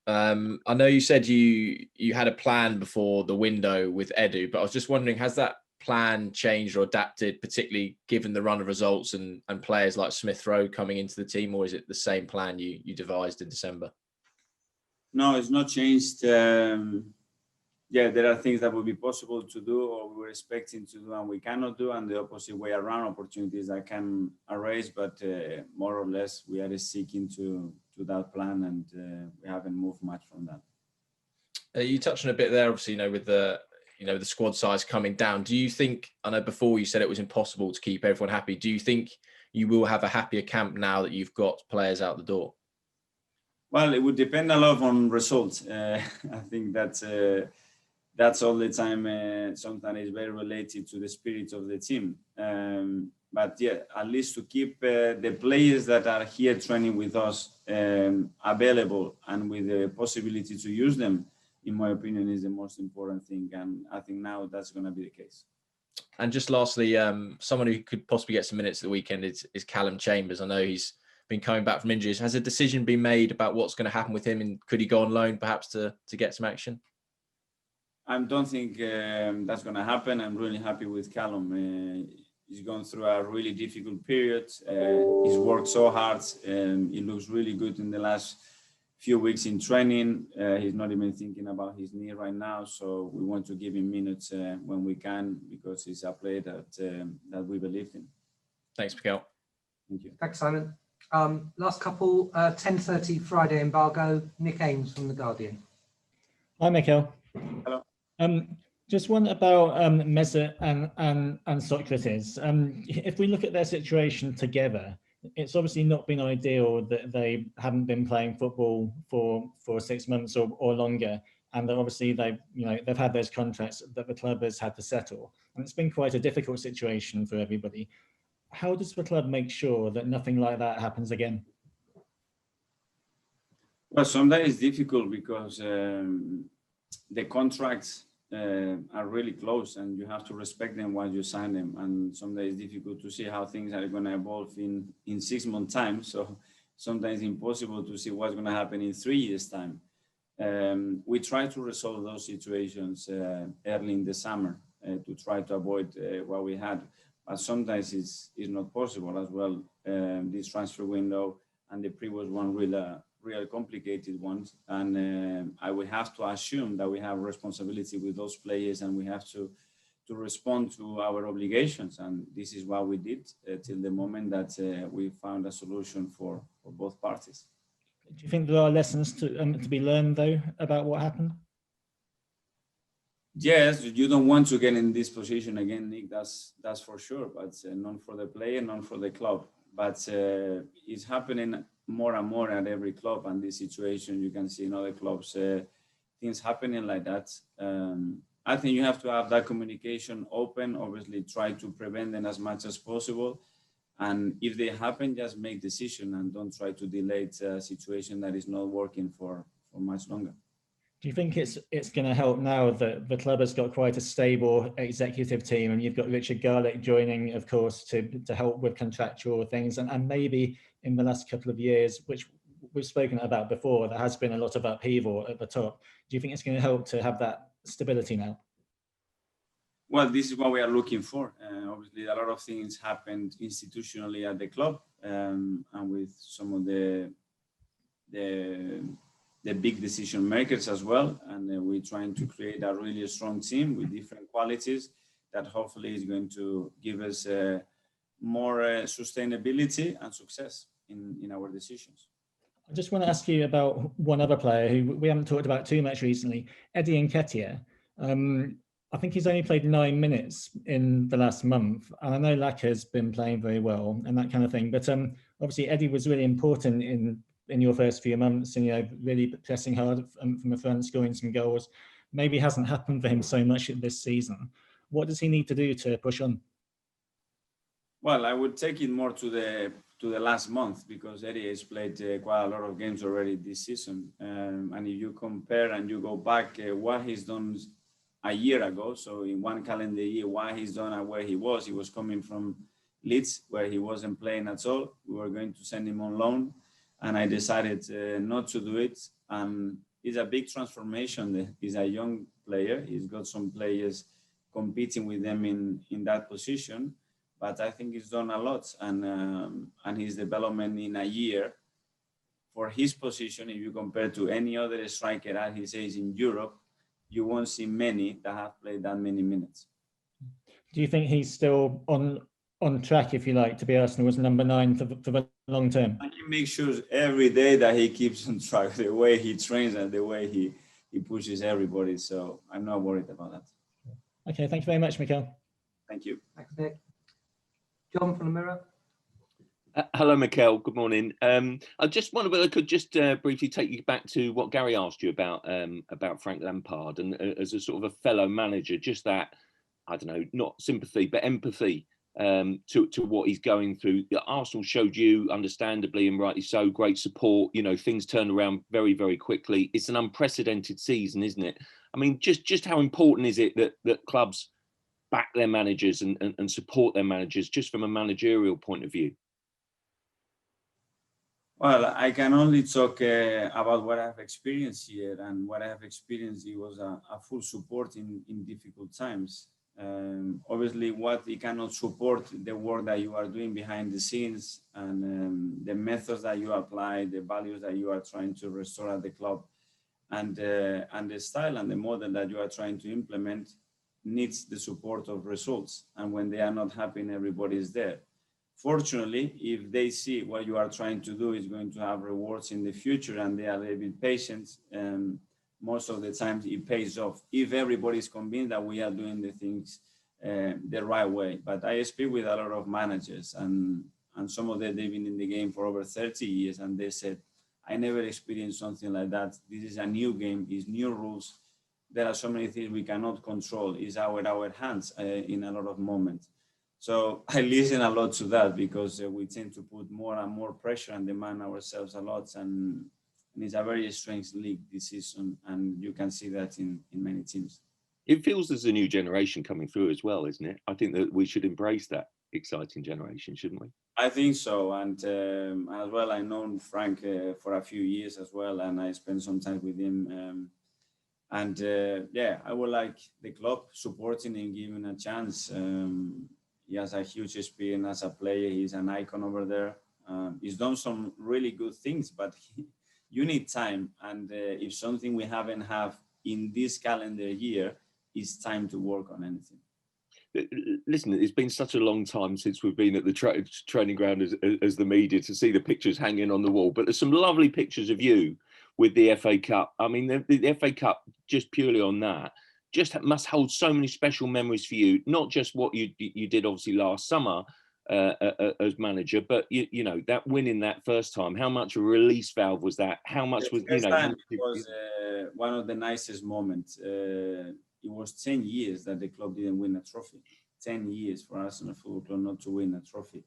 I know you said you had a plan before the window with Edu, but I was just wondering, has that plan changed or adapted, particularly given the run of results and players like Smith Rowe coming into the team, or is it the same plan you devised in December? No, it's not changed. Yeah, there are things that would be possible to do or we were expecting to do and we cannot do, and the opposite way around, opportunities that can arise, but more or less we are sticking to that plan, and we haven't moved much from that. You touched on a bit there, obviously, with the squad size coming down. Do you think, I know before you said it was impossible to keep everyone happy, do you think you will have a happier camp now that you've got players out the door? Well, it would depend a lot on results. I think that's all the time. Sometimes it's very related to the spirit of the team. But yeah, at least to keep the players that are here training with us available and with the possibility to use them, in my opinion, is the most important thing. And I think now that's going to be the case. And just lastly, someone who could possibly get some minutes at the weekend is Calum Chambers. I know he's been coming back from injuries. Has a decision been made about what's going to happen with him, and could he go on loan perhaps to get some action? I don't think that's going to happen. I'm really happy with Calum. He's gone through a really difficult period. He's worked so hard, and he looks really good in the last few weeks in training. He's not even thinking about his knee right now, so we want to give him minutes when we can, because he's a player that we believe in. Thanks, Mikel. Thank you. Thanks, Simon. Last couple, 10:30 Friday embargo. Nick Ames from The Guardian. Hi, Mikel. Hello. Just one about Mesut and Sokratis. If we look at their situation together, it's obviously not been ideal that they haven't been playing football for 6 months or longer, and that obviously they've had those contracts that the club has had to settle, and it's been quite a difficult situation for everybody. How does the club make sure that nothing like that happens again? Well, sometimes it's difficult because the contracts are really close, and you have to respect them once you sign them. And sometimes it's difficult to see how things are going to evolve in 6 months' time. So sometimes it's impossible to see what's going to happen in 3 years' time. We try to resolve those situations early in the summer to try to avoid what we had. But sometimes it's not possible as well. This transfer window and the previous one real complicated ones, and I will have to assume that we have responsibility with those players, and we have to respond to our obligations, and this is what we did till the moment that we found a solution for both parties. Do you think there are lessons to be learned though about what happened? Yes, you don't want to get in this position again, Nick. That's for sure. But none for the player, none for the club. But it's happening more and more at every club, and this situation you can see in other clubs, things happening like that. I think you have to have that communication open, obviously try to prevent them as much as possible, and if they happen, just make decision and don't try to delay a situation that is not working for much longer. Do you think it's going to help now that the club has got quite a stable executive team, and you've got Richard Garlick joining, of course, to help with contractual things, and maybe in the last couple of years, which we've spoken about before, there has been a lot of upheaval at the top. Do you think it's going to help to have that stability now? Well, this is what we are looking for. Obviously, a lot of things happened institutionally at the club, and with some of the big decision makers as well. And we're trying to create a really strong team with different qualities that hopefully is going to give us more sustainability and success in our decisions. I just want to ask you about one other player who we haven't talked about too much recently, Eddie Nketiah. I think he's only played 9 minutes in the last month, and I know Laka's been playing very well and that kind of thing. But obviously, Eddie was really important in your first few months, and really pressing hard from the front, scoring some goals. Maybe hasn't happened for him so much this season. What does he need to do to push on? Well, I would take it more to the last month, because Eddie has played quite a lot of games already this season. And if you compare and you go back what he's done a year ago, so in one calendar year, what he's done and where he was coming from Leeds, where he wasn't playing at all. We were going to send him on loan, and I decided not to do it. And it's a big transformation. He's a young player. He's got some players competing with them in that position, but I think he's done a lot, and his development in a year for his position, if you compare to any other striker at his age in Europe, you won't see many that have played that many minutes. Do you think he's still on track, if you like, to be Arsenal's number 9 for the long term? And he makes sure every day that he keeps on track, the way he trains and the way he pushes everybody. So I'm not worried about that. Okay, thank you very much, Mikel. Thank you. Thanks, Nick. John from the Mirror. Hello, Mikel. Good morning. I just wonder whether I could just briefly take you back to what Gary asked you about Frank Lampard, and as a sort of a fellow manager, just that, I don't know, not sympathy but empathy to what he's going through. Arsenal showed you, understandably and rightly so, great support. You know, things turned around very, very quickly. It's an unprecedented season, isn't it? I mean, just how important is it that clubs back their managers and support their managers, just from a managerial point of view? Well, I can only talk about what I've experienced here, and what I have experienced, it was a full support in difficult times. Obviously, what you cannot support the work that you are doing behind the scenes, and the methods that you apply, the values that you are trying to restore at the club, and the style and the model that you are trying to implement needs the support of results. And when they are not happening, everybody is there. Fortunately, if they see what you are trying to do is going to have rewards in the future, and they are a little bit patient, most of the time it pays off, if everybody is convinced that we are doing the things the right way. But I speak with a lot of managers, and some of them, they've been in the game for over 30 years, and they said, I never experienced something like that. This is a new game, it's new rules. There are so many things we cannot control. It's our hands in a lot of moments. So I listen a lot to that, because we tend to put more and more pressure and demand ourselves a lot. And it's a very strange league this season, and you can see that in many teams. It feels there's a new generation coming through as well, isn't it? I think that we should embrace that exciting generation, shouldn't we? I think so. And as well, I've known Frank for a few years as well, and I spent some time with him. Yeah, I would like the club supporting him, giving a chance. He has a huge experience as a player. He's an icon over there. He's done some really good things, but you need time. And if something we haven't have in this calendar year, it's time to work on anything. Listen, it's been such a long time since we've been at the training ground as the media to see the pictures hanging on the wall. But there's some lovely pictures of you with the FA Cup. I mean, the FA Cup, just purely on that, just must hold so many special memories for you. Not just what you did, obviously, last summer as manager, but you know, that winning that first time. How much a release valve was that? How much was, you know? It was one of the nicest moments. It was 10 years that the club didn't win a trophy. 10 years for Arsenal Football Club not to win a trophy.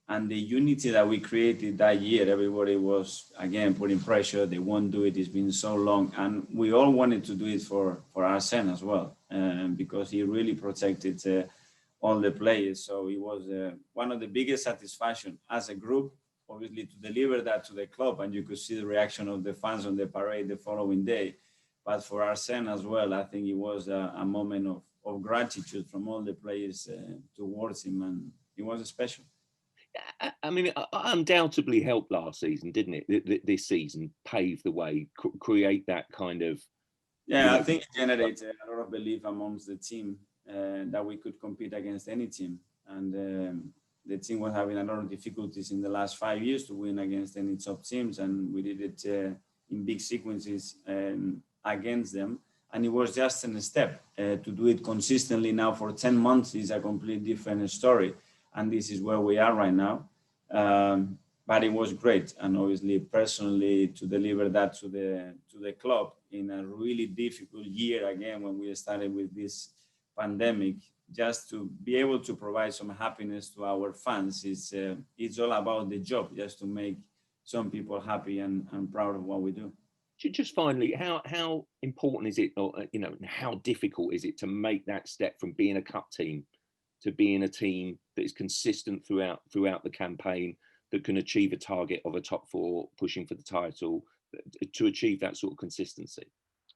And the unity that we created that year, everybody was, again, putting pressure. They won't do it. It's been so long. And we all wanted to do it for Arsene as well, because he really protected all the players. So it was one of the biggest satisfaction as a group, obviously, to deliver that to the club. And you could see the reaction of the fans on the parade the following day. But for Arsene as well, I think it was a moment of gratitude from all the players towards him. And it was special. I mean, it undoubtedly helped last season, didn't it? This season paved the way, create that kind of... Yeah, I think it generated a lot of belief amongst the team that we could compete against any team. And the team was having a lot of difficulties in the last 5 years to win against any top teams. And we did it in big sequences against them. And it was just a step. To do it consistently now for 10 months is a completely different story. And this is where we are right now. But it was great. And obviously, personally, to deliver that to the club in a really difficult year, again, when we started with this pandemic, just to be able to provide some happiness to our fans, it's all about the job, just to make some people happy and proud of what we do. Just finally, how important is it, or you know, how difficult is it to make that step from being a cup team to being a team that is consistent throughout the campaign, that can achieve a target of a top 4, pushing for the title, to achieve that sort of consistency?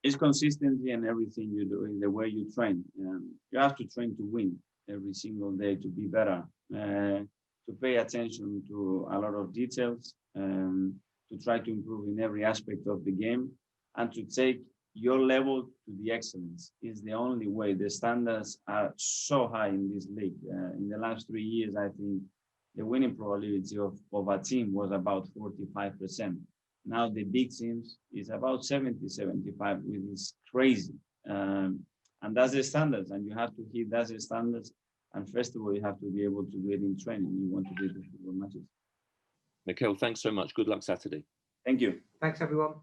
It's consistency in everything you do, in the way you train. You have to train to win every single day, to be better, to pay attention to a lot of details, to try to improve in every aspect of the game, and to take your level to the excellence is the only way. The standards are so high in this league. In the last 3 years, I think the winning probability of a team was about 45%. Now the big teams is about 70, 75, which is crazy. And that's the standards, and you have to hit that's the standards. And first of all, you have to be able to do it in training. You want to do the football matches. Mikel, thanks so much. Good luck Saturday. Thank you. Thanks, everyone.